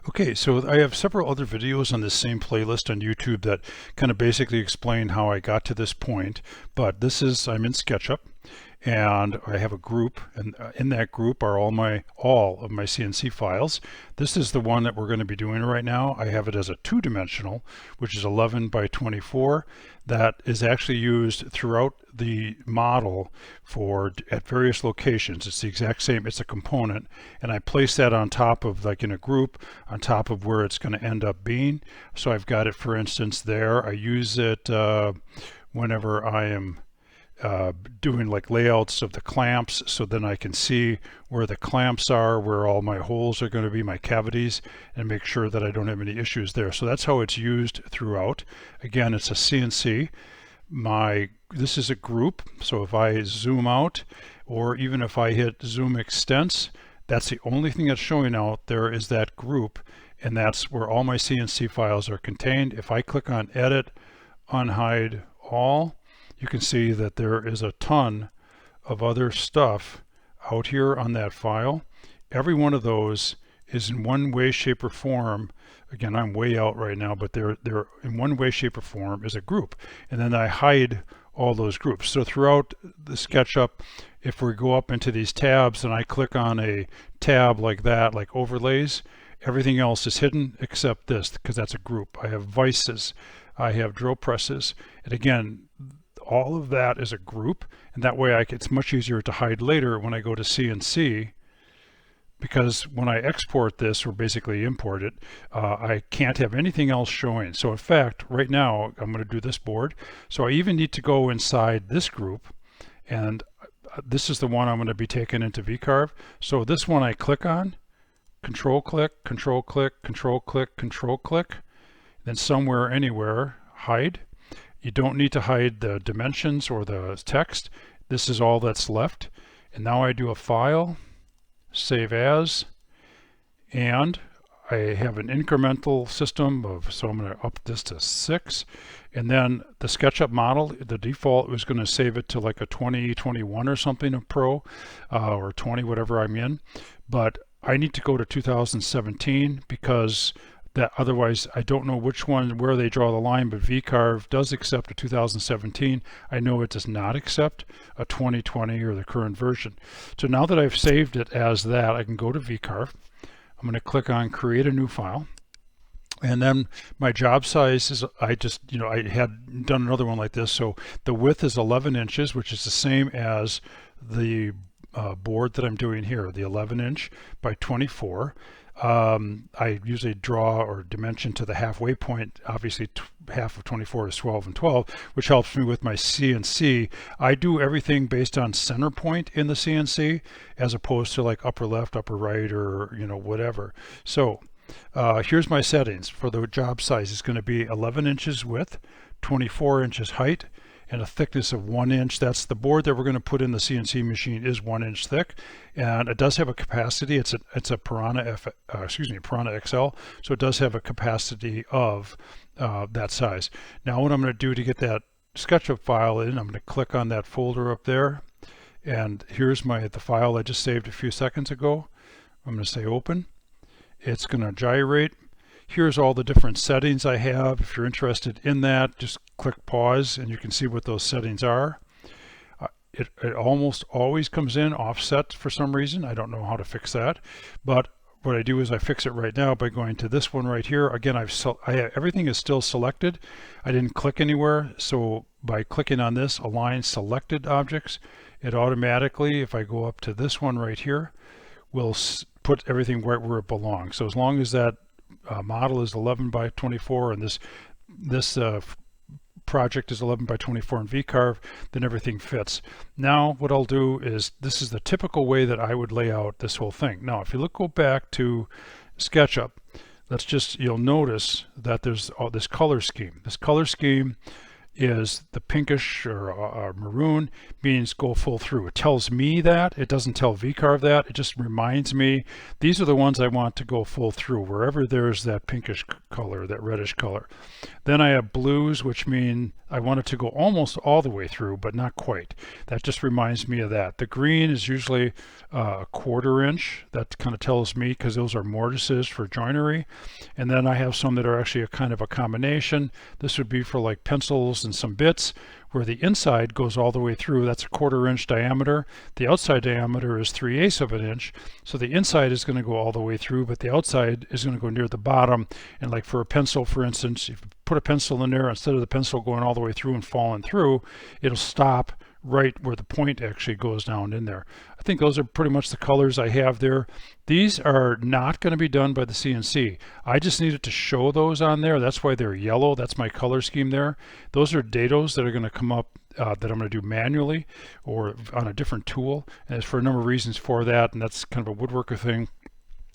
Okay, so I have several other videos on this same playlist on YouTube that kind of basically explain how I got to this point, but I'm in SketchUp and I have a group, and in that group are all of my CNC files. This is the one that we're going to be doing right now. I have it as a two-dimensional, which is 11 by 24. That is actually used throughout the model at various locations. It's the exact same, it's a component, and I place that on top of, like in a group, on top of where it's going to end up being. So I've got it, for instance, there. I use it whenever I am doing like layouts of the clamps, so then I can see where the clamps are, where all my holes are going to be, my cavities, and make sure that I don't have any issues there. So that's how it's used throughout. Again, it's a CNC. This is a group, so if I zoom out, or even if I hit zoom extents, that's the only thing that's showing out there is that group, and that's where all my CNC files are contained. If I click on edit, unhide all, you can see that there is a ton of other stuff out here on that file. Every one of those is in one way, shape, or form. Again, I'm way out right now, but they're in one way, shape, or form is a group. And then I hide all those groups. So throughout the SketchUp, if we go up into these tabs and I click on a tab like that, like overlays, everything else is hidden except this, because that's a group. I have vices, I have drill presses, and again, all of that is a group, and that way it's much easier to hide later when I go to CNC, because when I export this, or basically import it, I can't have anything else showing. So in fact, right now, I'm going to do this board. So I even need to go inside this group, and this is the one I'm going to be taking into Vcarve. So this one I click on, control click, control click, control click, control click, then somewhere, anywhere, hide. You don't need to hide the dimensions or the text. This is all that's left. And now I do a file, save as, and I have an incremental system so I'm going to up this to 6. And then the SketchUp model, the default was going to save it to like a 2021 or something of Pro, or 20, whatever I'm in. But I need to go to 2017 because otherwise I don't know where they draw the line, but Vcarve does accept a 2017. I know it does not accept a 2020 or the current version. So now that I've saved it as that, I can go to Vcarve. I'm going to click on create a new file. And then my job size is, I had done another one like this. So the width is 11 inches, which is the same as the board that I'm doing here, the 11 inch by 24. I usually draw or dimension to the halfway point. Obviously half of 24 is 12 and 12, which helps me with my CNC. I do everything based on center point in the CNC as opposed to like upper left, upper right, or whatever. So here's my settings for the job size. It's going to be 11 inches width, 24 inches height, and a thickness of 1 inch. That's the board that we're going to put in the CNC machine is 1 inch thick, and it does have a capacity. It's a Piranha Piranha XL, so it does have a capacity of that size. Now what I'm going to do to get that SketchUp file in, I'm going to click on that folder up there, and here's the file I just saved a few seconds ago. I'm going to say open. It's going to gyrate. Here's all the different settings I have. If you're interested in that, just click pause and you can see what those settings are. It almost always comes in offset for some reason. I don't know how to fix that, but what I do is I fix it right now by going to this one right here. Again, everything is still selected. I didn't click anywhere, so by clicking on this align selected objects, it automatically, if I go up to this one right here, will put everything right where it belongs. So as long as that model is 11 by 24 and this project is 11 by 24 in Vcarve, then everything fits. Now what I'll do is, this is the typical way that I would lay out this whole thing. Now if you go back to SketchUp, you'll notice that there's this color scheme. This color scheme is the pinkish or maroon, means go full through. It tells me that. It doesn't tell Vcarve that. It just reminds me these are the ones I want to go full through, wherever there's that pinkish color, that reddish color. Then I have blues, which mean I want it to go almost all the way through, but not quite. That just reminds me of that. The green is usually a 1/4 inch. That kind of tells me, because those are mortises for joinery. And then I have some that are actually a kind of a combination. This would be for like pencils and some bits, where the inside goes all the way through. That's a 1/4 inch diameter. The outside diameter is 3/8 of an inch. So the inside is going to go all the way through, but the outside is going to go near the bottom. And like for a pencil, for instance, if you put a pencil in there, instead of the pencil going all the way through and falling through, it'll stop right where the point actually goes down in there. I think those are pretty much the colors I have there. These are not going to be done by the CNC. I just needed to show those on there. That's why they're yellow. That's my color scheme there. Those are dados that are going to come up that I'm going to do manually or on a different tool. And there's for a number of reasons for that, and that's kind of a woodworker thing.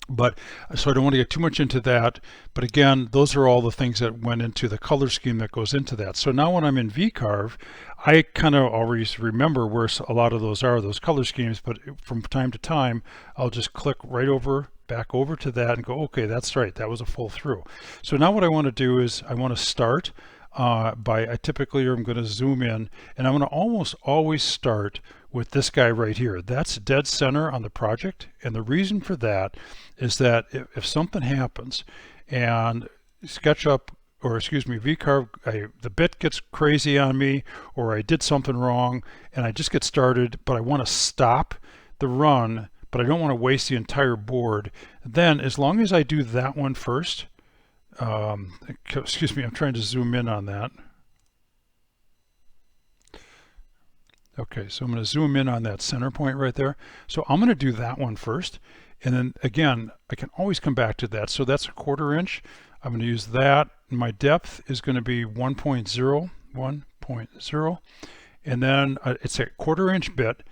But so I don't want to get too much into that. But again, those are all the things that went into the color scheme that goes into that. So now when I'm in Vcarve, I kind of always remember where a lot of those are, those color schemes. But from time to time, I'll just click right over, back over to that and go, okay, that's right. That was a full through. So now what I want to do is I want to start I typically am going to zoom in, and I'm going to almost always start with this guy right here. That's dead center on the project, and the reason for that is that if something happens and SketchUp, or excuse me, Vcarve, the bit gets crazy on me, or I did something wrong and I just get started, but I want to stop the run, but I don't want to waste the entire board, then as long as I do that one first, excuse me, I'm trying to zoom in on that. Okay, so I'm going to zoom in on that center point right there. So I'm going to do that one first, and then again, I can always come back to that. So that's a 1/4 inch. I'm going to use that. My depth is going to be 1.0, 1.0, and then it's a 1/4 inch bit,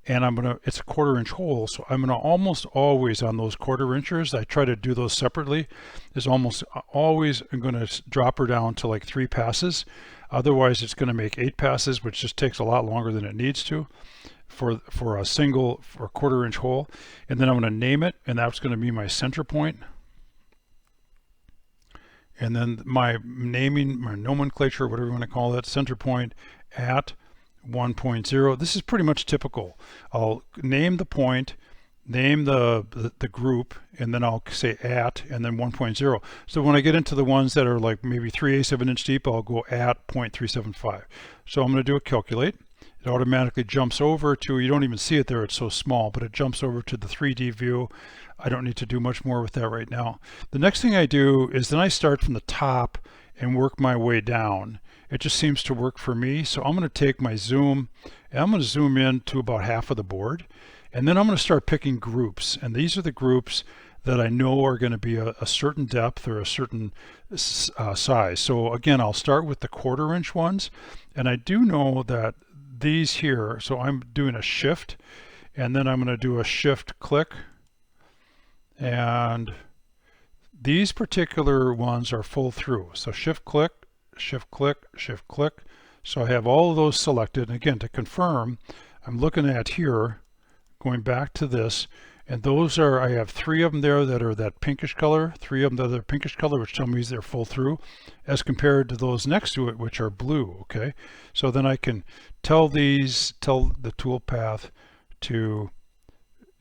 and it's a 1/4 inch hole. So I'm going to almost always on those 1/4 inchers, I try to do those separately, is almost always I'm going to drop her down to like 3 passes. Otherwise it's going to make 8 passes, which just takes a lot longer than it needs to for a 1/4 inch hole. And then I'm going to name it, and that's going to be my center point. And then my naming, my nomenclature, whatever you want to call it, center point at 1.0. This is pretty much typical. I'll name the point, name the group, and then I'll say at, and then 1.0. So when I get into the ones that are like maybe 3/8 of an inch deep, I'll go at 0.375. So I'm going to do a calculate. It automatically jumps over to, you don't even see it there, it's so small, but it jumps over to the 3D view. I don't need to do much more with that right now. The next thing I do is then I start from the top and work my way down. It just seems to work for me. So I'm going to take my zoom, and I'm going to zoom in to about half of the board. And then I'm going to start picking groups. And these are the groups that I know are going to be a certain depth or a certain size. So again, I'll start with the 1/4 inch ones. And I do know that these here, so I'm doing a shift, and then I'm going to do a shift click. And these particular ones are full through. So shift click, shift click, shift click. So I have all of those selected. And again, to confirm, I'm looking at here, going back to this, and those are, I have 3 of them there that are that pinkish color, 3 of them that are pinkish color, which tell me they're full through, as compared to those next to it, which are blue. Okay, so then I can tell the toolpath to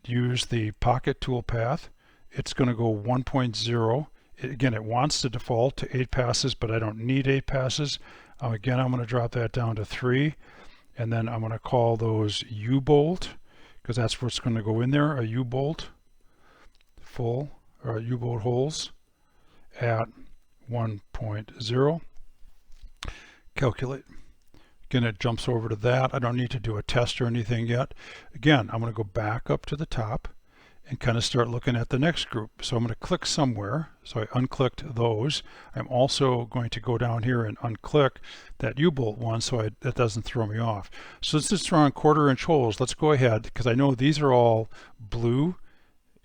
use the pocket toolpath. It's going to go 1.0. Again, it wants to default to 8 passes, but I don't need 8 passes. Again, I'm going to drop that down to 3, and then I'm going to call those U-bolt, because that's what's going to go in there, a U-bolt full, or U-bolt holes at 1.0. Calculate. Again, it jumps over to that. I don't need to do a test or anything yet. Again, I'm going to go back up to the top and kind of start looking at the next group. So I'm going to click somewhere. So I unclicked those. I'm also going to go down here and unclick that U-bolt one so that doesn't throw me off. So since we're on 1/4 inch holes, let's go ahead, because I know these are all blue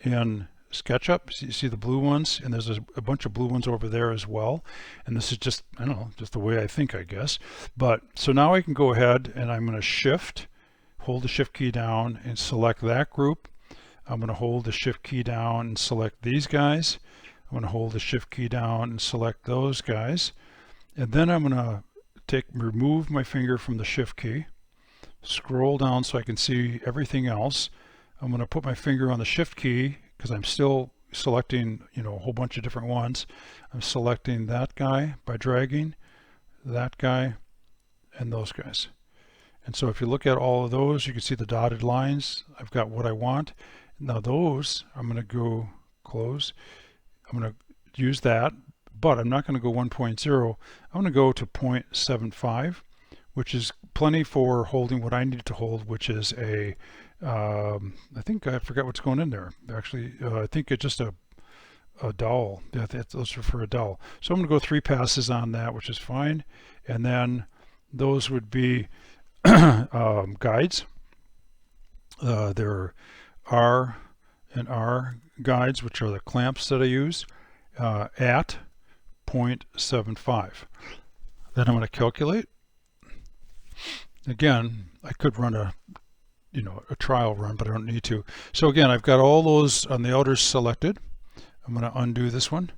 in SketchUp. You see the blue ones, and there's a bunch of blue ones over there as well. And this is just, I don't know, just the way I think, I guess. But so now I can go ahead and I'm going to shift, hold the shift key down and select that group. I'm going to hold the shift key down and select these guys. I'm going to hold the shift key down and select those guys. And then I'm going to remove my finger from the shift key, scroll down so I can see everything else. I'm going to put my finger on the shift key because I'm still selecting, you know, a whole bunch of different ones. I'm selecting that guy by dragging, that guy, and those guys. And so if you look at all of those, you can see the dotted lines. I've got what I want. Now those, I'm going to go close. I'm going to use that, but I'm not going to go 1.0. I'm going to go to 0.75, which is plenty for holding what I need to hold, which is a, I think I forgot what's going in there. Actually, I think it's just a dowel. Yeah, those are for a dowel. So I'm going to go 3 passes on that, which is fine. And then those would be guides. There are R guides, which are the clamps that I use at 0.75. Then I'm going to calculate. Again, I could run a trial run, but I don't need to. So again, I've got all those on the outers selected. I'm going to undo this one.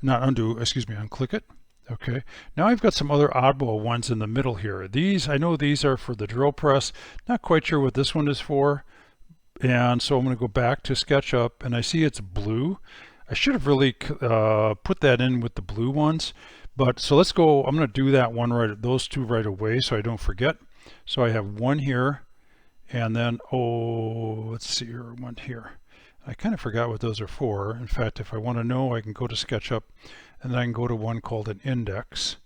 Not undo, excuse me, unclick it. Okay, now I've got some other oddball ones in the middle here. These, I know these are for the drill press. Not quite sure what this one is for. And so I'm going to go back to SketchUp, and I see it's blue. I should have really put that in with the blue ones. But so let's go, I'm going to do that one those two right away so I don't forget. So I have one here, and then, let's see here, one here. I kind of forgot what those are for. In fact, if I want to know, I can go to SketchUp, and then I can go to one called an index.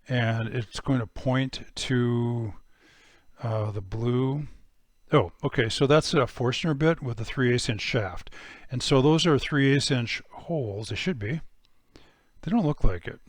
And it's going to point to the blue. Oh, okay, so that's a Forstner bit with a 3/8 inch shaft. And so those are 3/8 inch holes. They should be. They don't look like it.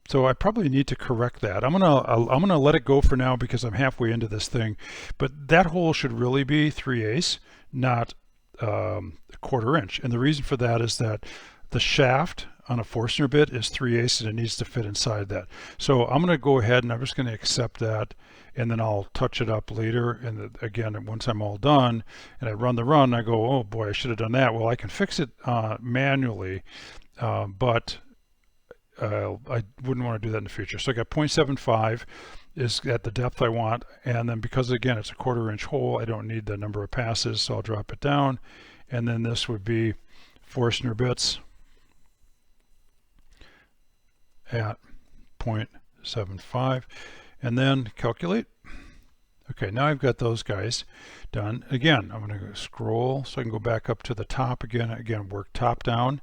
So I probably need to correct that. I'm gonna let it go for now because I'm halfway into this thing. But that hole should really be 3/8, not a 1/4 inch. And the reason for that is that the shaft on a Forstner bit is 3/8 and it needs to fit inside that. So I'm gonna go ahead and I'm just gonna accept that, and then I'll touch it up later. And again, once I'm all done and I run the run, I go, oh boy, I should have done that. Well, I can fix it manually, but I wouldn't want to do that in the future. So I got 0.75 is at the depth I want, and then because again it's a 1/4 inch hole, I don't need the number of passes, so I'll drop it down. And then this would be Forstner bits at 0.75, and then calculate. Okay, now I've got those guys done. Again, I'm going to scroll so I can go back up to the top again, work top down,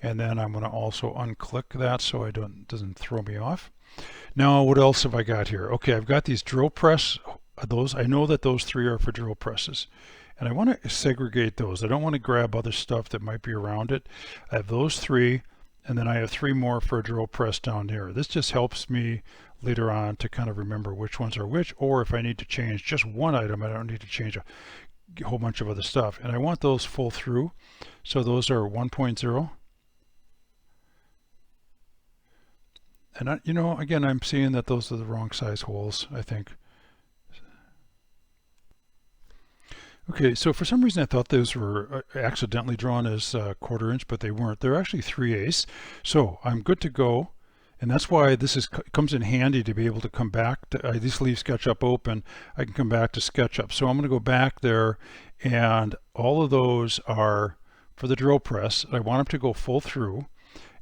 and then I'm going to also unclick that so it doesn't throw me off. Now what else have I got here? Okay, I've got these drill press. Those, I know that those 3 are for drill presses, and I want to segregate those. I don't want to grab other stuff that might be around it. I have those 3, and then I have 3 more for a drill press down here. This just helps me later on to kind of remember which ones are which, or if I need to change just one item, I don't need to change a whole bunch of other stuff. And I want those full through, so those are 1.0. And again, I'm seeing that those are the wrong size holes, I think. Okay, so for some reason I thought those were accidentally drawn as 1/4 inch, but they weren't. They're actually 3/8. So I'm good to go. And that's why this comes in handy to be able to come back to, I just leave SketchUp open, I can come back to SketchUp. So I'm going to go back there, and all of those are for the drill press. I want them to go full through.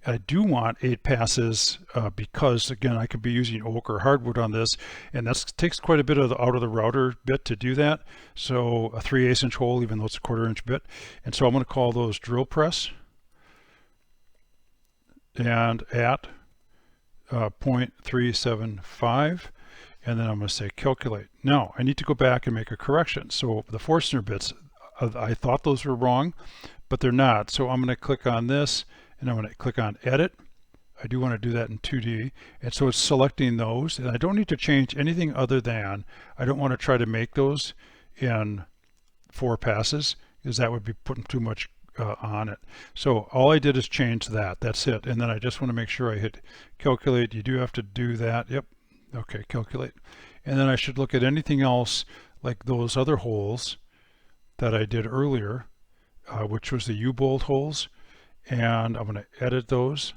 I do want 8 passes because again, I could be using oak or hardwood on this, and that takes quite a bit of out of the router bit to do that. So a 3/8 inch hole, even though it's a 1/4 inch bit. And so I'm going to call those drill press, and at 0.375, and then I'm going to say calculate. Now I need to go back and make a correction. So the Forstner bits, I thought those were wrong, but they're not. So I'm going to click on this, and I'm going to click on edit. I do want to do that in 2D, and so it's selecting those, and I don't need to change anything other than I don't want to try to make those in 4 passes because that would be putting too much on it. So all I did is change that. That's it. And then I just want to make sure I hit calculate. You do have to do that. Yep. Okay, calculate. And then I should look at anything else like those other holes that I did earlier, which was the U-bolt holes. And I'm going to edit those.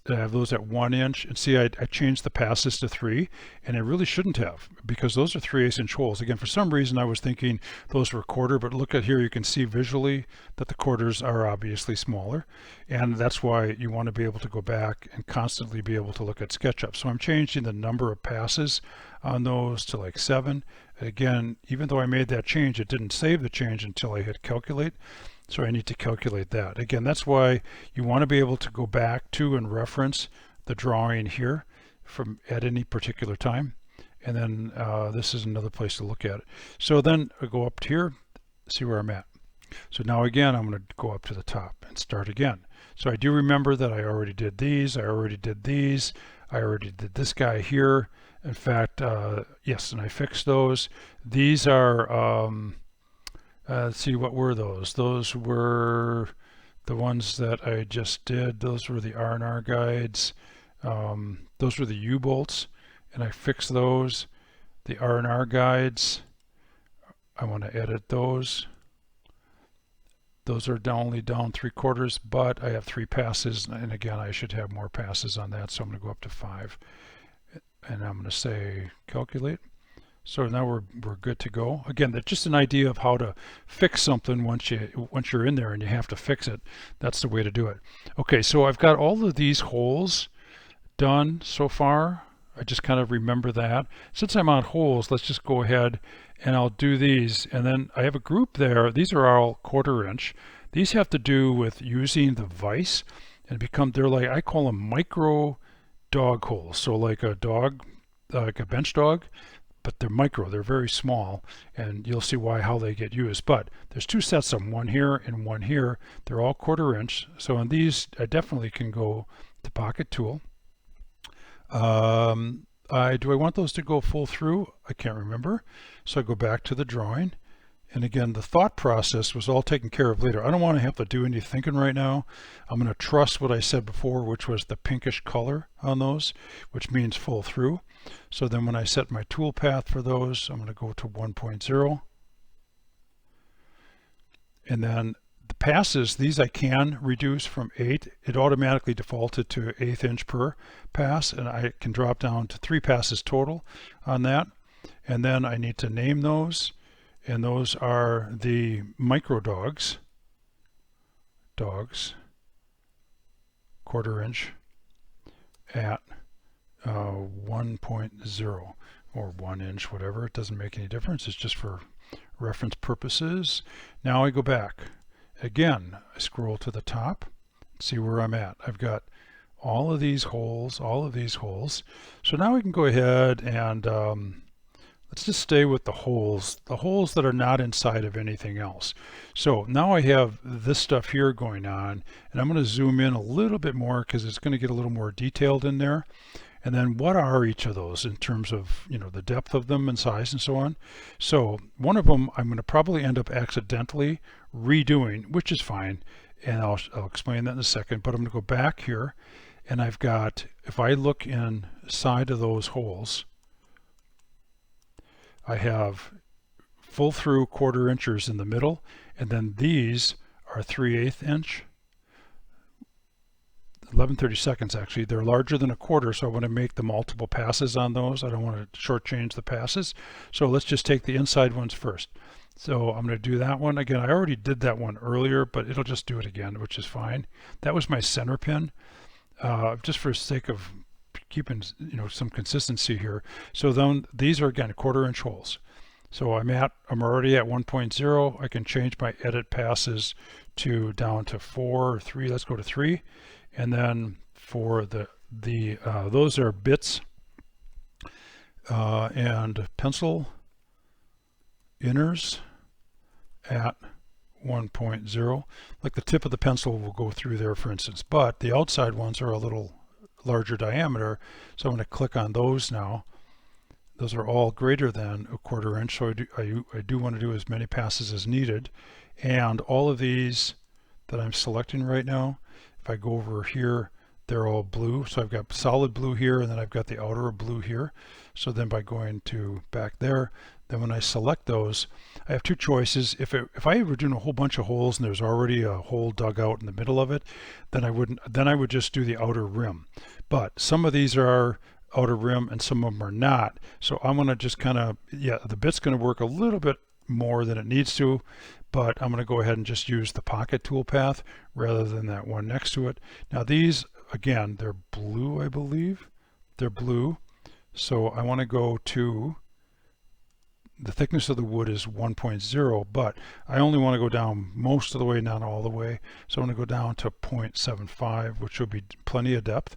I have those at 1 inch, and see I changed the passes to 3, and I really shouldn't have, because those are 3/8 inch holes. Again, for some reason I was thinking those were 1/4, but look at here, you can see visually that the quarters are obviously smaller, and that's why you want to be able to go back and constantly be able to look at SketchUp. So I'm changing the number of passes on those to like 7. Again, even though I made that change, it didn't save the change until I hit calculate. So I need to calculate that. Again, that's why you want to be able to go back to and reference the drawing here from at any particular time. And then this is another place to look at it. So then I go up to here, see where I'm at. So now again, I'm going to go up to the top and start again. So I do remember that I already did these, I already did these, I already did this guy here. In fact, yes, and I fixed those. These are, let's see, what were those? Those were the ones that I just did. Those were the R&R guides. Those were the U-bolts, and I fixed those. The R&R guides, I want to edit those. Those are only down 3/4, but I have 3 passes, and again, I should have more passes on that, so I'm going to go up to 5. And I'm going to say calculate. So now we're good to go. Again, that's just an idea of how to fix something once you're in there and you have to fix it. That's the way to do it. Okay, so I've got all of these holes done so far. I just kind of remember that. Since I'm on holes, let's just go ahead and I'll do these. And then I have a group there. These are all 1/4 inch. These have to do with using the vise and they're like, I call them micro dog holes. So like a dog, like a bench dog, but they're micro, they're very small, and you'll see how they get used. But there's 2 sets of them, one here and one here. They're all 1/4 inch. So on these, I definitely can go to pocket tool. Do I want those to go full through? I can't remember. So I go back to the drawing. And again, the thought process was all taken care of later. I don't want to have to do any thinking right now. I'm going to trust what I said before, which was the pinkish color on those, which means full through. So then when I set my tool path for those, I'm going to go to 1.0. And then the passes, these I can reduce from 8. It automatically defaulted to 1/8 inch per pass, and I can drop down to 3 passes total on that. And then I need to name those. And those are the micro dogs, 1/4 inch at 1.0 or 1 inch, whatever. It doesn't make any difference. It's just for reference purposes. Now I go back. Again, I scroll to the top, see where I'm at. I've got all of these holes, all of these holes. So now we can go ahead and let's just stay with the holes that are not inside of anything else. So now I have this stuff here going on, and I'm going to zoom in a little bit more because it's going to get a little more detailed in there. And then what are each of those in terms of, the depth of them and size and so on. So one of them I'm going to probably end up accidentally redoing, which is fine. And I'll explain that in a second, but I'm going to go back here, and I've got, if I look inside of those holes, I have full through 1/4 inchers in the middle, and then these are 3/8 inch, 11/32 actually. They're larger than 1/4, so I want to make the multiple passes on those. I don't want to shortchange the passes. So let's just take the inside ones first. So I'm going to do that one. Again, I already did that one earlier, but it'll just do it again, which is fine. That was my center pin, just for the sake of keeping some consistency here. So then these are again 1/4 inch holes. So I'm already at 1.0. I can change my edit passes down to 4 or 3. Let's go to 3. And then for those are bits and pencil inners at 1.0. Like the tip of the pencil will go through there, for instance, but the outside ones are a little larger diameter, so I'm going to click on those now. Those are all greater than 1/4 inch, so I do want to do as many passes as needed. And all of these that I'm selecting right now, if I go over here, they're all blue. So I've got solid blue here, and then I've got the outer blue here. So then by going to back there, then when I select those, I have two choices. If I were doing a whole bunch of holes and there's already a hole dug out in the middle of it, then I would just do the outer rim. But some of these are outer rim and some of them are not. So I'm going to just kind of, yeah, the bit's going to work a little bit more than it needs to, but I'm going to go ahead and just use the pocket toolpath rather than that one next to it. Now these, again, they're blue, I believe. They're blue. So I want to go to, the thickness of the wood is 1.0, but I only want to go down most of the way, not all the way. So I'm going to go down to 0.75, which will be plenty of depth.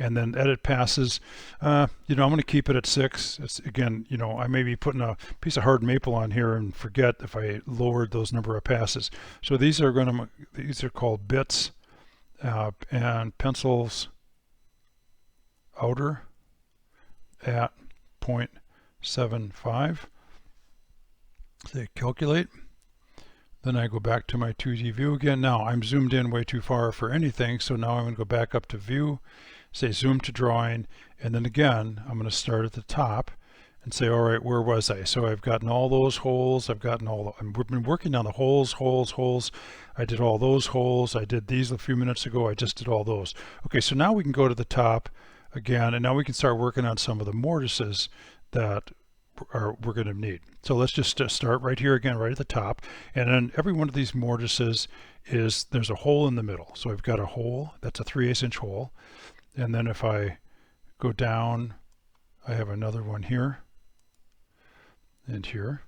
And then edit passes, I'm going to keep it at 6. It's, again, I may be putting a piece of hard maple on here and forget if I lowered those number of passes. So these are called bits and pencils outer at 0.75. Say calculate. Then I go back to my 2D view again. Now I'm zoomed in way too far for anything, so now I'm going to go back up to view, say zoom to drawing, and then again I'm going to start at the top and say, all right, where was I? So I've gotten all those holes, I've been working on the holes. I did all those holes, I did these a few minutes ago, I just did all those. Okay, so now we can go to the top again, and now we can start working on some of the mortises that we're going to need. So let's just start right here again, right at the top. And then every one of these mortises there's a hole in the middle. So I've got a hole, that's a 3/8 inch hole. And then if I go down, I have another one here and here.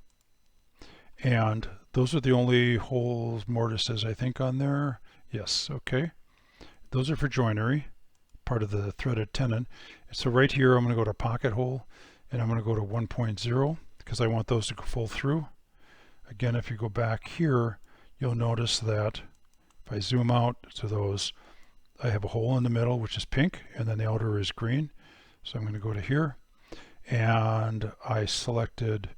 And those are the only holes, mortises, I think, on there. Yes, okay. Those are for joinery, part of the threaded tenon. So right here, I'm going to go to pocket hole, and I'm going to go to 1.0 because I want those to go full through. Again, if you go back here, you'll notice that if I zoom out to those, I have a hole in the middle, which is pink, and then the outer is green. So I'm going to go to here, and I selected,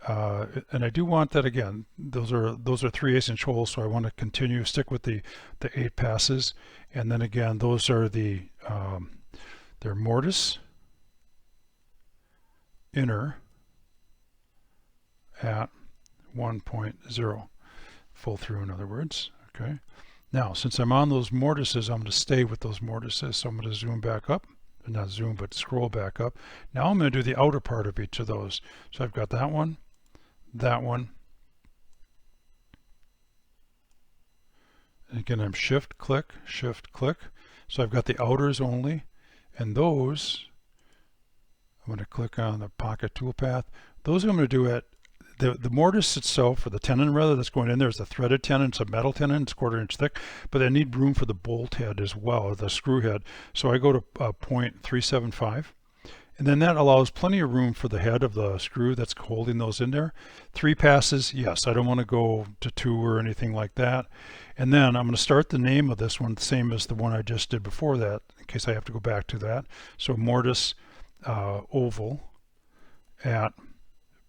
and I do want that again. Those are 3/8 inch holes, so I want to stick with the 8 passes. And then again, those are they're mortise inner at 1.0, full through, in other words. Okay. Now, since I'm on those mortises, I'm going to stay with those mortises. So I'm going to zoom back up, not zoom, but scroll back up. Now I'm going to do the outer part of each of those. So I've got that one, and again, I'm shift click. So I've got the outers only, and those, I'm going to click on the pocket toolpath. Those I'm going to do at the mortise itself, or the tenon rather, that's going in there is a threaded tenon. It's a metal tenon, it's 1/4 inch thick, but I need room for the bolt head as well, or the screw head. So I go to 0.375, and then that allows plenty of room for the head of the screw that's holding those in there. 3 passes, yes, I don't want to go to 2 or anything like that. And then I'm going to start the name of this one the same as the one I just did before that, in case I have to go back to that. So mortise oval at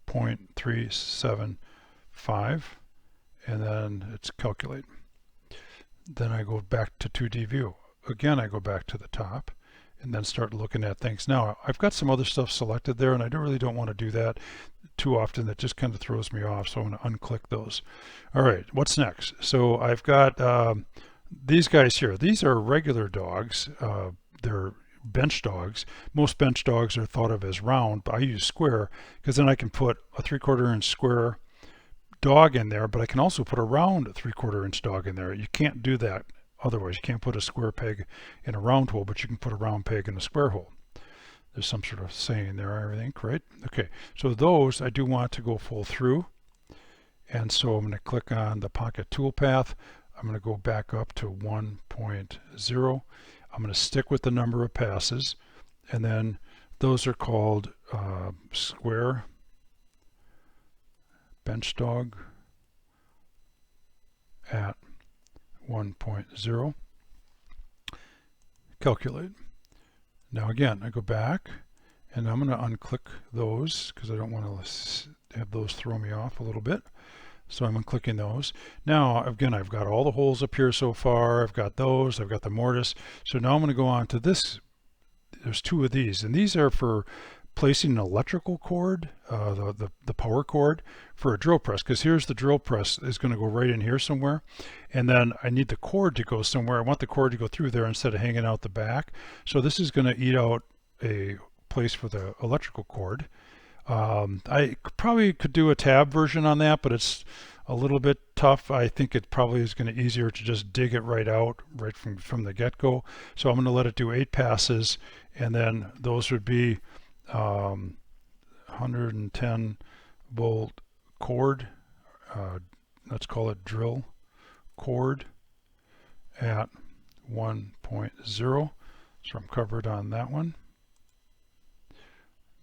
0.375, and then it's calculate. Then I go back to 2D view. Again, I go back to the top and then start looking at things. Now, I've got some other stuff selected there, and I really don't want to do that too often. That just kind of throws me off, so I'm going to unclick those. All right, what's next? So I've got these guys here. These are regular dogs. They're bench dogs. Most bench dogs are thought of as round, but I use square because then I can put a 3/4 inch square dog in there, but I can also put a round 3/4 inch dog in there. You can't do that otherwise. You can't put a square peg in a round hole, but you can put a round peg in a square hole. There's some sort of saying there, I think, right? Okay, so those I do want to go full through, and so I'm going to click on the pocket toolpath. I'm going to go back up to 1.0. I'm going to stick with the number of passes, and then those are called square bench dog at 1.0. Calculate. Now again, I go back, and I'm going to unclick those because I don't want to have those throw me off a little bit. So I'm unclicking those. Now, again, I've got all the holes up here so far. I've got those. I've got the mortise. So now I'm going to go on to this. There's 2 of these, and these are for placing an electrical cord, the power cord for a drill press, because here's the drill press is going to go right in here somewhere, and then I need the cord to go somewhere. I want the cord to go through there instead of hanging out the back. So this is going to eat out a place for the electrical cord. I probably could do a tab version on that, but it's a little bit tough. I think it probably is going to be easier to just dig it right out right from the get-go. So I'm going to let it do 8 passes, and then those would be 110 volt cord, let's call it drill cord at 1.0. So I'm covered on that one.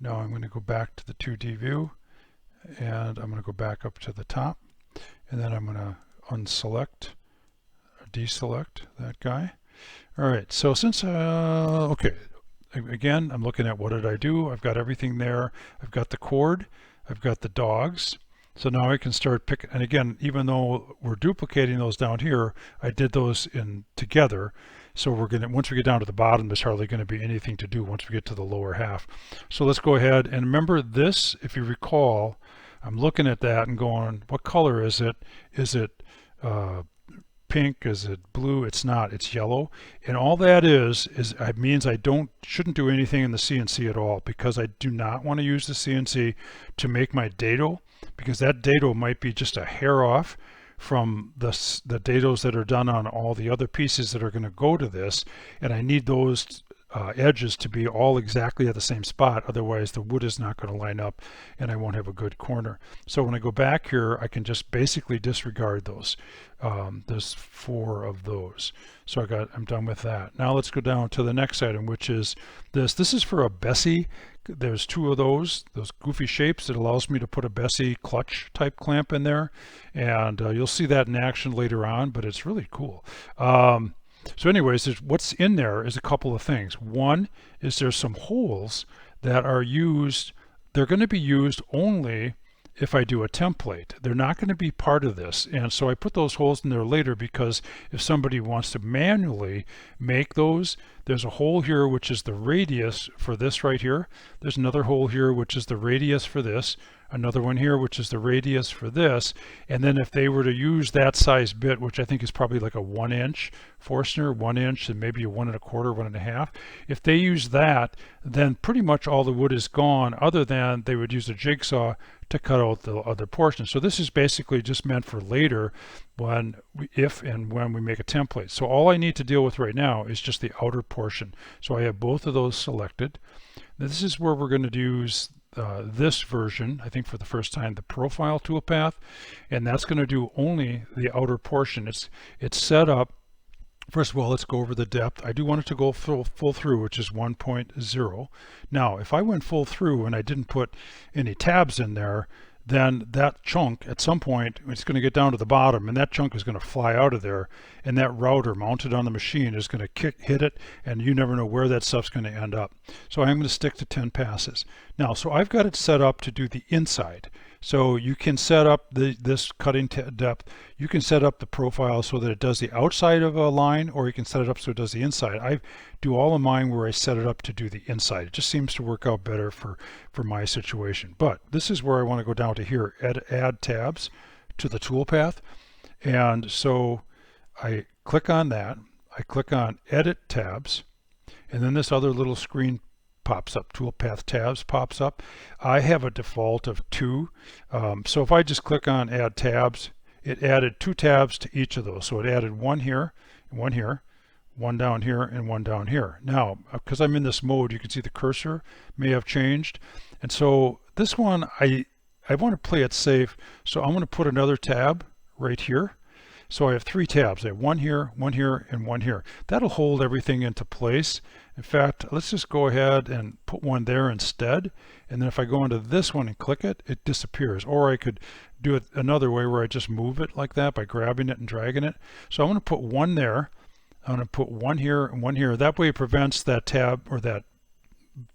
Now I'm going to go back to the 2D view, and I'm going to go back up to the top, and then I'm going to unselect, deselect that guy. All right, so since, okay, again, I'm looking at what did I do. I've got everything there. I've got the cord, I've got the dogs. So now I can start picking, and again, even though we're duplicating those down here, I did those in together. So we're going to, once we get down to the bottom, there's hardly going to be anything to do once we get to the lower half. So let's go ahead and remember this, if you recall, I'm looking at that and going, what color is it? Is it pink? Is it blue? It's not, it's yellow. And all that is it means I shouldn't do anything in the CNC at all, because I do not want to use the CNC to make my dado, because that dado might be just a hair off from the dados that are done on all the other pieces that are going to go to this, and I need those edges to be all exactly at the same spot, otherwise the wood is not going to line up and I won't have a good corner. So when I go back here, I can just basically disregard those. There's 4 of those. So I'm done with that. Now let's go down to the next item, which is this. This is for a Bessie. There's 2 of those goofy shapes. It allows me to put a Bessie clutch type clamp in there, and you'll see that in action later on, but it's really cool. So anyways, what's in there is a couple of things. One is there's some holes that are used. They're going to be used only if I do a template. They're not going to be part of this, and so I put those holes in there later, because if somebody wants to manually make those, there's a hole here which is the radius for this right here. There's another hole here which is the radius for this, another one here which is the radius for this, and then if they were to use that size bit, which I think is probably like a 1-inch Forstner, 1 inch, and maybe a 1 1/4, 1 1/2, if they use that, then pretty much all the wood is gone, other than they would use a jigsaw to cut out the other portion. So this is basically just meant for later, if and when we make a template. So all I need to deal with right now is just the outer portion. So I have both of those selected. This is where we're going to use this version, I think for the first time, the profile toolpath, and that's going to do only the outer portion. It's set up. First of all, let's go over the depth. I do want it to go full through, which is 1.0. Now, if I went full through and I didn't put any tabs in there, then that chunk at some point, it's going to get down to the bottom, and that chunk is going to fly out of there, and that router mounted on the machine is going to hit it, and you never know where that stuff's going to end up. So I'm going to stick to 10 passes. Now, so I've got it set up to do the inside. So you can set up this cutting depth. You can set up the profile so that it does the outside of a line, or you can set it up so it does the inside. I do all of mine where I set it up to do the inside. It just seems to work out better for my situation. But this is where I want to go down to here, add tabs to the toolpath. And so I click on that. I click on Edit Tabs, and then this other little screen pops up, Toolpath Tabs pops up. I have a default of 2. So if I just click on Add Tabs, it added 2 tabs to each of those. So it added 1 here, 1 here, 1 down here, and 1 down here. Now, because I'm in this mode, you can see the cursor may have changed. And so this one, I want to play it safe, so I'm going to put another tab right here. So I have 3 tabs. I have 1 here, 1 here, and 1 here. That'll hold everything into place. In fact, let's just go ahead and put 1 there instead. And then if I go into this one and click it, it disappears. Or I could do it another way where I just move it like that by grabbing it and dragging it. So I'm going to put 1 there. I'm going to put 1 here and 1 here. That way it prevents that tab or that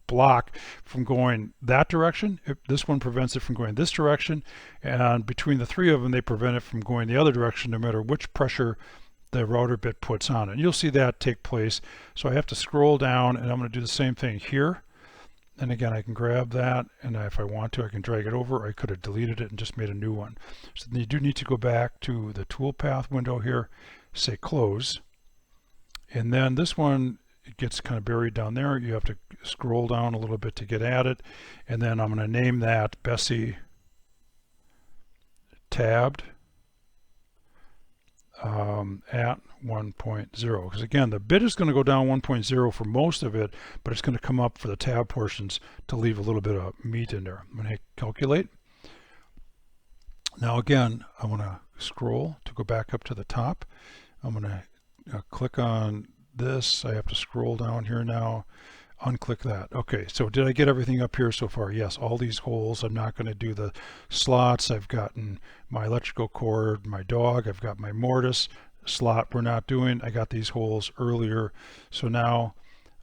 block from going that direction. This one prevents it from going this direction, and between the 3 of them, they prevent it from going the other direction no matter which pressure the router bit puts on it. And you'll see that take place. So I have to scroll down, and I'm going to do the same thing here. And again, I can grab that, and if I want to, I can drag it over. I could have deleted it and just made a new one. So you do need to go back to the Toolpath window here, say close. And then this one, it gets kind of buried down there. You have to scroll down a little bit to get at it. And then I'm going to name that Bessie tabbed at 1.0, because again the bit is going to go down 1.0 for most of it, but it's going to come up for the tab portions to leave a little bit of meat in there. I'm going to hit calculate. Now again, I want to scroll to go back up to the top. I'm going to click on this. I have to scroll down here now, unclick that. Okay, so did I get everything up here so far? Yes, all these holes. I'm not going to do the slots. I've gotten my electrical cord, my dog, I've got my mortise. Slot we're not doing. I got these holes earlier, so now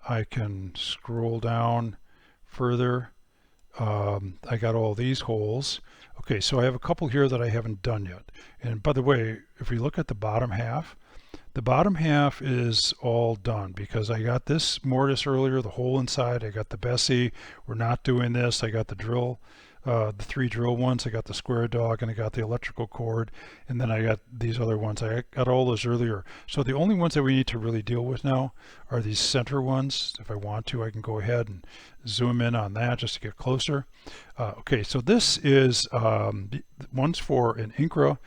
I can scroll down further. I got all these holes. Okay, so I have a couple here that I haven't done yet. And by the way, if we look at the bottom half is all done because I got this mortise earlier, the hole inside. I got the Bessie. We're not doing this. I got the drill, the 3 drill ones. I got the square dog, and I got the electrical cord, and then I got these other ones. I got all those earlier. So the only ones that we need to really deal with now are these center ones. If I want to, I can go ahead and zoom in on that just to get closer. Okay, so this is one's for an Incra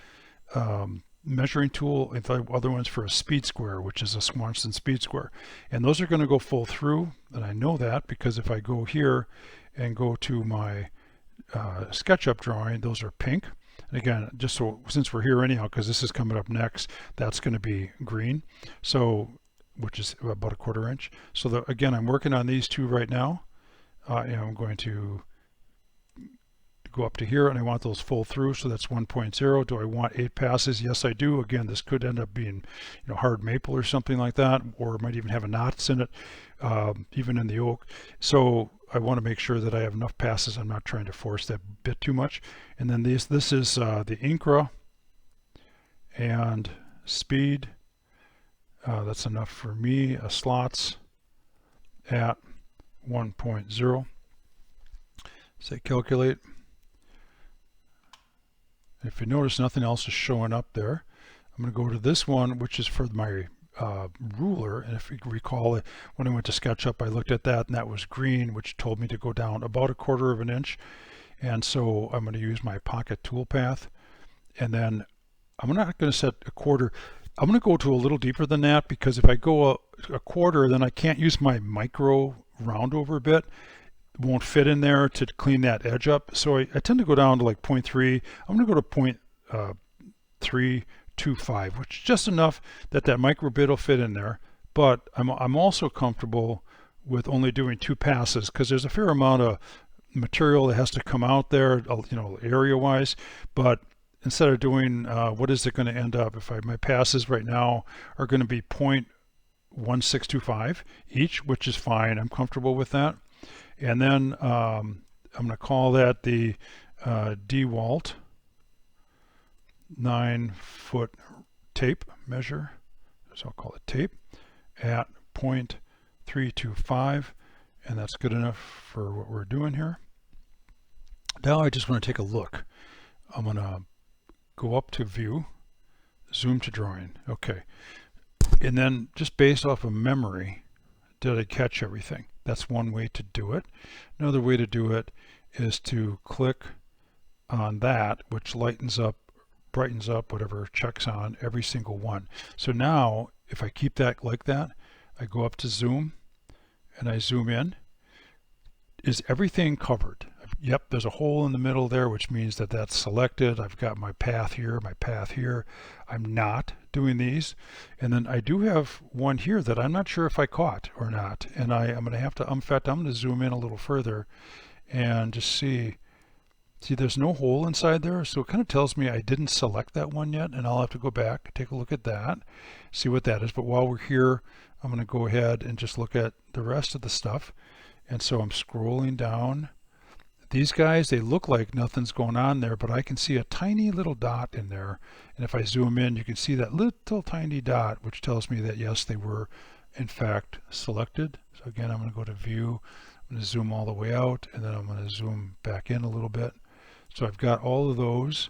measuring tool, and the other one's for a speed square, which is a Swanson speed square, and those are going to go full through, and I know that because if I go here and go to my SketchUp drawing, those are pink. And again, just so since we're here anyhow, because this is coming up next, that's going to be green, so which is about 1/4 inch. So again, I'm working on these two right now, and I'm going to go up to here, and I want those full through, so that's 1.0. Do I want 8 passes? Yes, I do. Again, this could end up being, hard maple or something like that, or it might even have a knots in it, even in the oak. So I want to make sure that I have enough passes. I'm not trying to force that bit too much. And then this is the Incra and speed. That's enough for me. Slots at 1.0. Say calculate. If you notice, nothing else is showing up there. I'm going to go to this one, which is for my ruler. And if you recall it, when I went to SketchUp, I looked at that, and that was green, which told me to go down about 1/4 inch. And so I'm going to use my pocket toolpath. And then I'm not going to set 1/4. I'm going to go to a little deeper than that, because if I go a 1/4, then I can't use my micro roundover bit. Won't fit in there to clean that edge up. So I tend to go down to like 0.3. I'm going to go to 0.325, which is just enough that micro bit will fit in there. But I'm also comfortable with only doing 2 passes, because there's a fair amount of material that has to come out there, area wise. But instead of doing what is it going to end up, if my passes right now are going to be 0.1625 each, which is fine. I'm comfortable with that. And then I'm going to call that the DeWalt 9-foot tape measure. So I'll call it tape at 0.325, and that's good enough for what we're doing here. Now I just want to take a look. I'm going to go up to view, zoom to drawing. Okay. And then just based off of memory, did I catch everything? That's one way to do it. Another way to do it is to click on that, which lightens up, brightens up, whatever, checks on every single one. So now if I keep that like that, I go up to zoom and I zoom in. Is everything covered? Yep, there's a hole in the middle there, which means that that's selected. I've got my path here, my path here. I'm not doing these. And then I do have one here that I'm not sure if I caught or not. And I'm going to have to, in fact, I'm going to zoom in a little further and just see there's no hole inside there. So it kind of tells me I didn't select that one yet, and I'll have to go back, take a look at that, see what that is. But while we're here, I'm going to go ahead and just look at the rest of the stuff. And so I'm scrolling down. These guys, they look like nothing's going on there, but I can see a tiny little dot in there. And if I zoom in, you can see that little tiny dot, which tells me that yes, they were in fact selected. So again, I'm going to go to view. I'm I'm going to zoom all the way out, and then I'm going to zoom back in a little bit. So I've got all of those.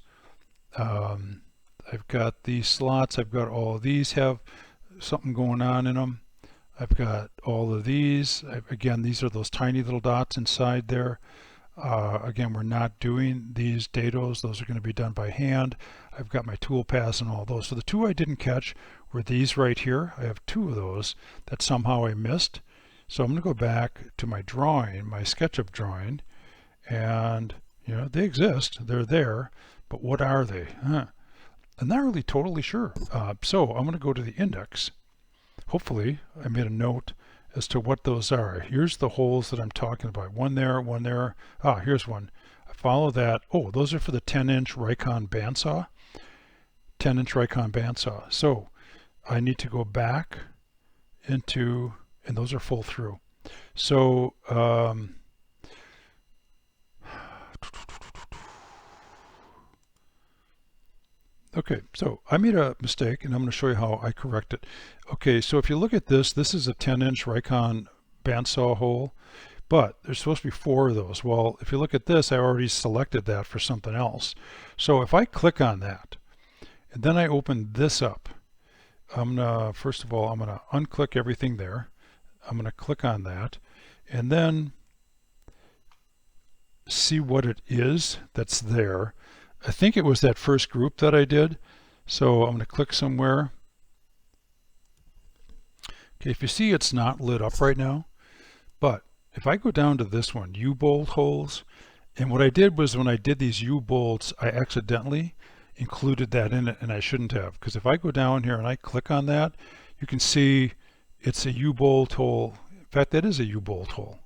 I've got these slots. I've got all of these have something going on in them. I've got all of these. Again, these are those tiny little dots inside there. Again, we're not doing these dados. Those are going to be done by hand. I've got my toolpaths and all those. So the two I didn't catch were these right here. I have two of those that somehow I missed. So I'm going to go back to my drawing, my SketchUp drawing, and you know, they exist. They're there, but what are they? I'm not really totally sure. So I'm going to go to the index. Hopefully I made a note as to what those are. Here's the holes that I'm talking about. One there, one there. Here's one. I follow that. Oh, those are for the 10-inch Rikon bandsaw. 10-inch Rikon bandsaw. So I need to go back into, and those are full through. So okay, so I made a mistake, and I'm going to show you how I correct it. Okay, so if you look at this, this is a 10-inch Rikon bandsaw hole, but there's supposed to be 4 of those. Well, if you look at this, I already selected that for something else. So if I click on that, and then I open this up, I'm gonna, first of all, I'm gonna unclick everything there. I'm gonna click on that, and then see what it is that's there. I think it was that first group that I did. So I'm going to click somewhere. Okay, if you see, it's not lit up right now, but if I go down to this one, U-bolt holes, and what I did was when I did these U-bolts, I accidentally included that in it, and I shouldn't have, because if I go down here and I click on that, you can see it's a U-bolt hole. In fact, that is a U-bolt hole.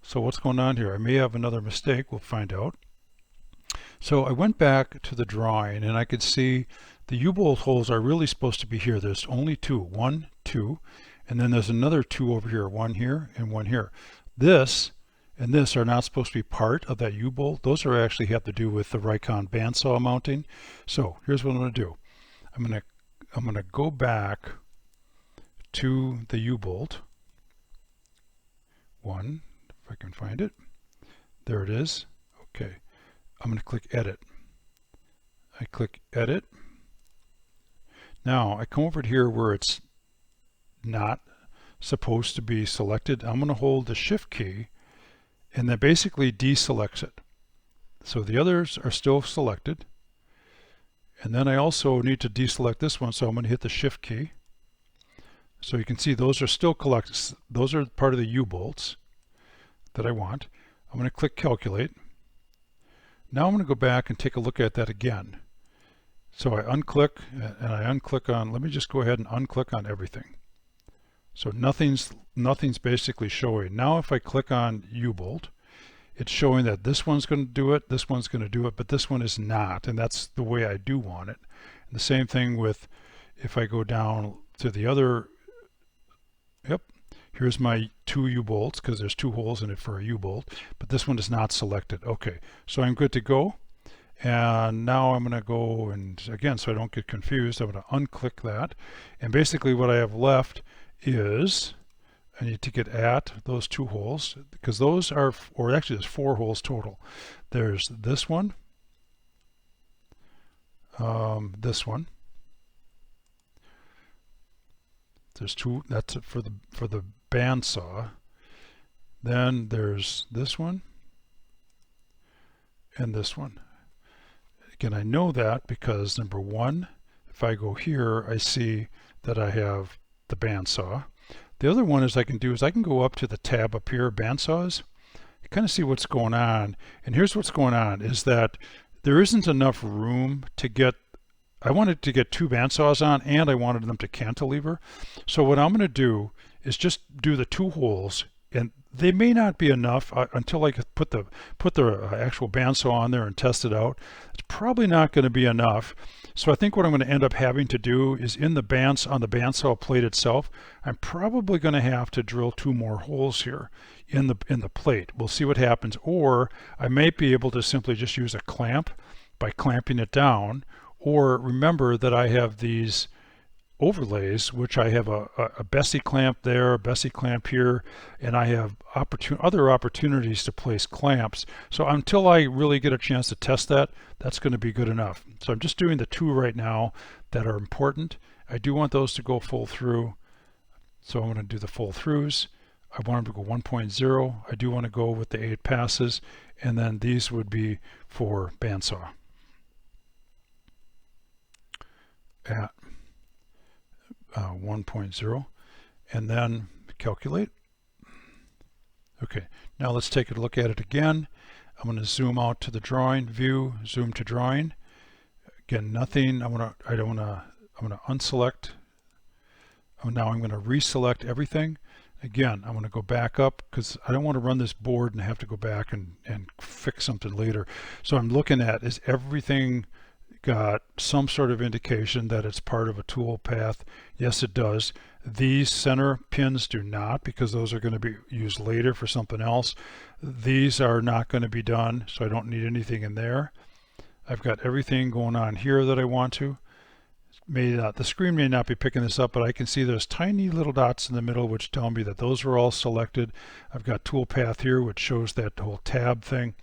So what's going on here? I may have another mistake. We'll find out. So I went back to the drawing, and I could see the U-bolt holes are really supposed to be here. There's only 2, 1, 2, and then there's another 2 over here, 1 here and 1 here. This and this are not supposed to be part of that U-bolt. Those are actually have to do with the Rikon bandsaw mounting. So here's what I'm going to do. I'm going to go back to the U-bolt. 1, if I can find it. There it is. Okay. I'm going to click edit. I click edit. Now I come over here where it's not supposed to be selected. I'm going to hold the shift key, and that basically deselects it. So the others are still selected. And then I also need to deselect this one, so I'm going to hit the shift key. So you can see those are still collected. Those are part of the U-bolts that I want. I'm going to click calculate. Now I'm going to go back and take a look at that again. So I unclick, and I unclick on, let me just go ahead and unclick on everything. So nothing's basically showing. Now if I click on U-bolt, it's showing that this one's going to do it, this one's going to do it, but this one is not, and that's the way I do want it. And the same thing with, if I go down to the other, yep, here's my 2 U-bolts, because there's 2 holes in it for a U-bolt, but this one is not selected. Okay, so I'm good to go. And now I'm going to go, and again, so I don't get confused, I'm going to unclick that. And basically what I have left is, I need to get at those 2 holes, because those are, or actually there's 4 holes total. There's this one, this one. There's 2, that's it for the bandsaw. Then there's this one and this one. Again, I know that because number 1, if I go here, I see that I have the bandsaw. The other one is I can go up to the tab up here, bandsaws, kind of see what's going on. And here's what's going on is that there isn't enough room to get, I wanted to get 2 bandsaws on, and I wanted them to cantilever. So what I'm going to do is just do the 2 holes, and they may not be enough until I put the actual bandsaw on there and test it out. It's probably not going to be enough. So I think what I'm going to end up having to do is on the bandsaw plate itself, I'm probably going to have to drill 2 more holes here in the plate. We'll see what happens. Or I may be able to simply just use a clamp by clamping it down. Or remember that I have these overlays, which I have a Bessie clamp there, a Bessie clamp here, and I have other opportunities to place clamps. So until I really get a chance to test that, that's going to be good enough. So I'm just doing the two right now that are important. I do want those to go full through, so I'm going to do the full throughs. I want them to go 1.0. I do want to go with the 8 passes, and then these would be for bandsaw at 1.0, and then calculate. Okay, now let's take a look at it again. I'm going to zoom out to the drawing view, zoom to drawing. Again, nothing. I'm going to unselect. Now I'm going to reselect everything. Again, I'm going to go back up because I don't want to run this board and have to go back and fix something later. So I'm looking at, is everything got some sort of indication that it's part of a tool path? Yes, it does. These center pins do not, because those are going to be used later for something else. These are not going to be done, so I don't need anything in there. I've got everything going on here that I want to. The screen may not be picking this up, but I can see there's tiny little dots in the middle which tell me that those are all selected. I've got toolpath here which shows that whole tab thing.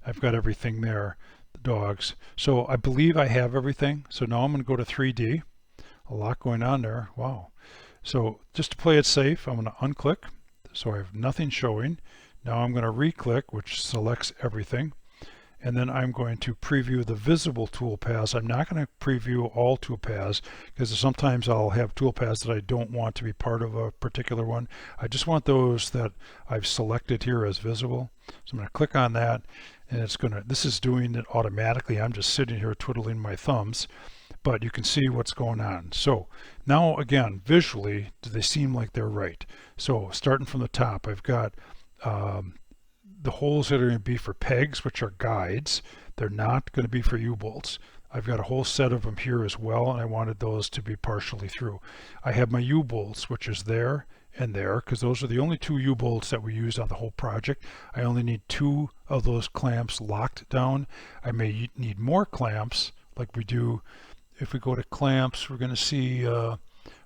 I've got everything there, the dogs. So I believe I have everything. So now I'm going to go to 3D. A lot going on there. Wow. So just to play it safe, I'm going to unclick. So I have nothing showing. Now I'm going to re-click, which selects everything. And then I'm going to preview the visible toolpaths. I'm not going to preview all toolpaths because sometimes I'll have toolpaths that I don't want to be part of a particular one. I just want those that I've selected here as visible. So I'm going to click on that, and this is doing it automatically. I'm just sitting here twiddling my thumbs, but you can see what's going on. So now again, visually, do they seem like they're right? So starting from the top, I've got the holes that are going to be for pegs, which are guides. They're not going to be for U-bolts. I've got a whole set of them here as well, and I wanted those to be partially through. I have my U-bolts, which is there and there, because those are the only 2 U-bolts that we used on the whole project. I only need 2 of those clamps locked down. I may need more clamps, like we do. If we go to clamps, we're going to see a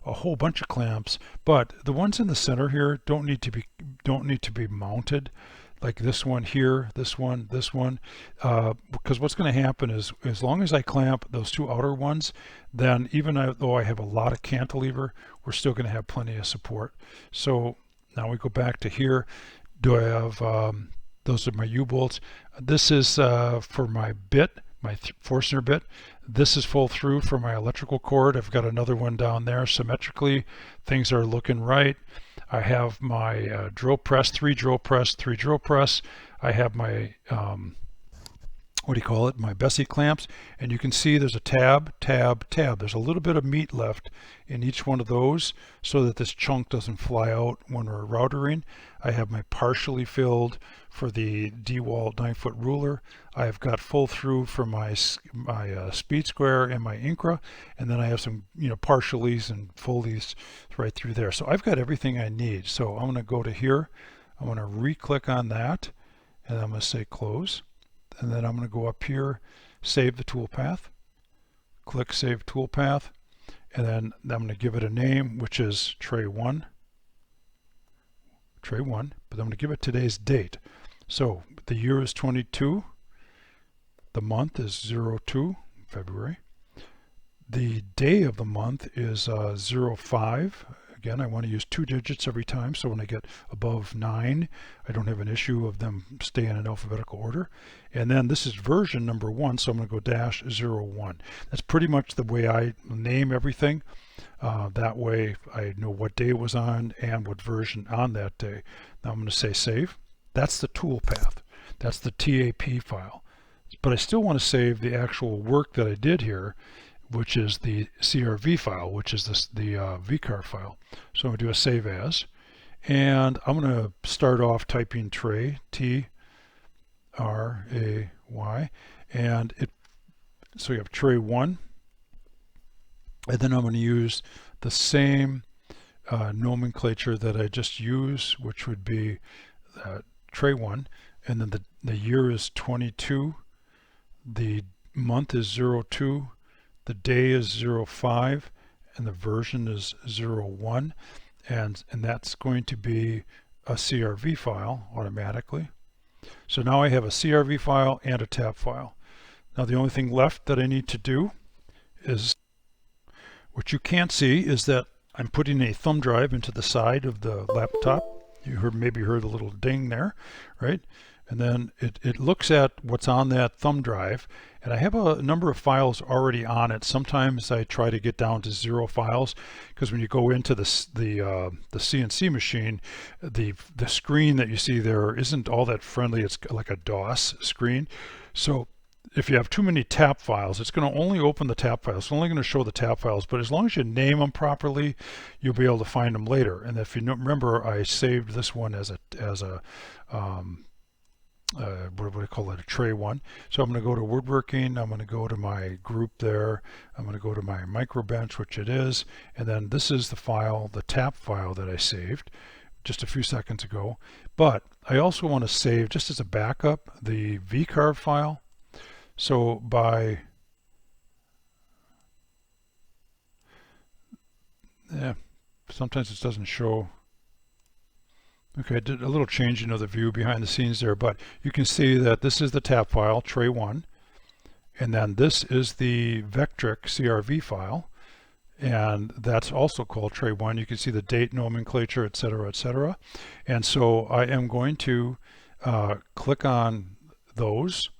whole bunch of clamps, but the ones in the center here don't need to be mounted. Like this one here, this one, because what's going to happen is, as long as I clamp those 2 outer ones, then even though I have a lot of cantilever, we're still going to have plenty of support. So now we go back to here. Do I have, those are my U-bolts. This is for my bit, my Forstner bit. This is full through for my electrical cord. I've got another one down there symmetrically. Things are looking right. I have my drill press, 3 drill press. I have my, my Bessie clamps, and you can see there's a tab. There's a little bit of meat left in each one of those so that this chunk doesn't fly out when we're routering. I have my partially filled for the DeWalt 9-foot ruler. I've got full through for my speed square and my Incra, and then I have some partialies and fullies right through there. So I've got everything I need. So I'm going to go to here. I'm going to re-click on that, and I'm going to say close. And then I'm going to go up here, save the toolpath, click Save Toolpath, and then I'm going to give it a name, which is TRAY1, but I'm going to give it today's date. So the year is 22, the month is 02, February. The day of the month is 05. Again, I want to use 2 digits every time, so when I get above 9, I don't have an issue of them staying in alphabetical order. And then this is version number 1, so I'm going to go -01. That's pretty much the way I name everything. That way I know what day it was on and what version on that day. Now I'm going to say save. That's the toolpath. That's the TAP file. But I still want to save the actual work that I did here, which is the CRV file, which is the Vcarve file. So I'm going to do a save as, and I'm going to start off typing tray, T-R-A-Y, and so you have TRAY1, and then I'm going to use the same nomenclature that I just used, which would be TRAY1, and then the year is 22, the month is 02, the day is 05, and the version is 01, and that's going to be a CRV file automatically. So now I have a CRV file and a tab file. Now the only thing left that I need to do is, what you can't see is that I'm putting a thumb drive into the side of the laptop. You maybe heard a little ding there, right? And then it looks at what's on that thumb drive, and I have a number of files already on it. Sometimes I try to get down to 0 files, because when you go into the CNC machine, the screen that you see there isn't all that friendly. It's like a DOS screen. So if you have too many tab files, it's going to only open the tab files. It's only going to show the tab files, but as long as you name them properly, you'll be able to find them later. And if you remember, I saved this one as a what do I call it, a TRAY1. So I'm going to go to Woodworking, I'm going to go to my group there, I'm going to go to my MikroBench, which it is, and then this is the file, the tab file that I saved just a few seconds ago. But I also want to save, just as a backup, the Vcarve file. So sometimes it doesn't show. Okay, I did a little changing of the view behind the scenes there, but you can see that this is the tab file, TRAY1, and then this is the Vectric CRV file, and that's also called TRAY1. You can see the date nomenclature, etc., etc. And so I am going to click on those,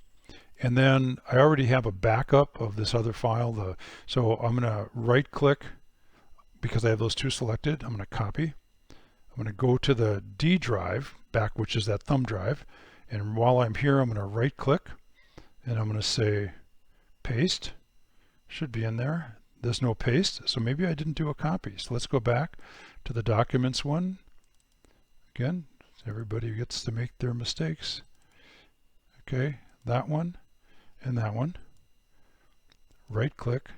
and then I already have a backup of this other file. So I'm going to right click, because I have those two selected. I'm going to copy. I'm going to go to the D drive back, which is that thumb drive, and while I'm here, I'm going to right click and I'm going to say paste. Should be in there. There's no paste, so maybe I didn't do a copy. So let's go back to the documents one. Again, everybody gets to make their mistakes. Okay, that one and that one. Right click,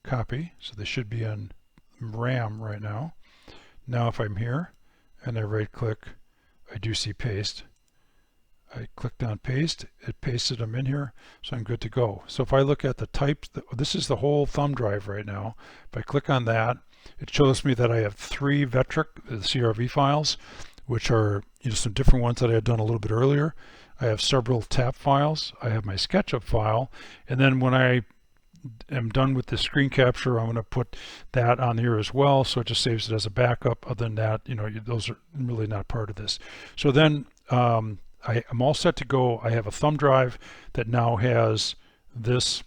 copy, so they should be on RAM right now. Now if I'm here and I right click, I do see paste. I clicked on paste, it pasted them in here, so I'm good to go. So if I look at the type, this is the whole thumb drive right now. If I click on that, it shows me that I have 3 Vectric CRV files, which are some different ones that I had done a little bit earlier. I have several tab files. I have my SketchUp file, and then when I am done with the screen capture, I'm going to put that on here as well, so it just saves it as a backup. Other than that, those are really not part of this. So then I'm all set to go. I have a thumb drive that now has this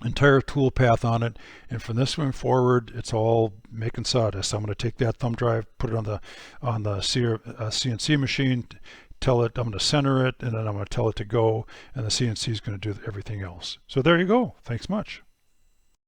entire toolpath on it, and from this one forward, it's all making sawdust. I'm going to take that thumb drive, put it on the CNC machine, tell it I'm going to center it, and then I'm going to tell it to go, and the CNC is going to do everything else. So there you go. Thanks much.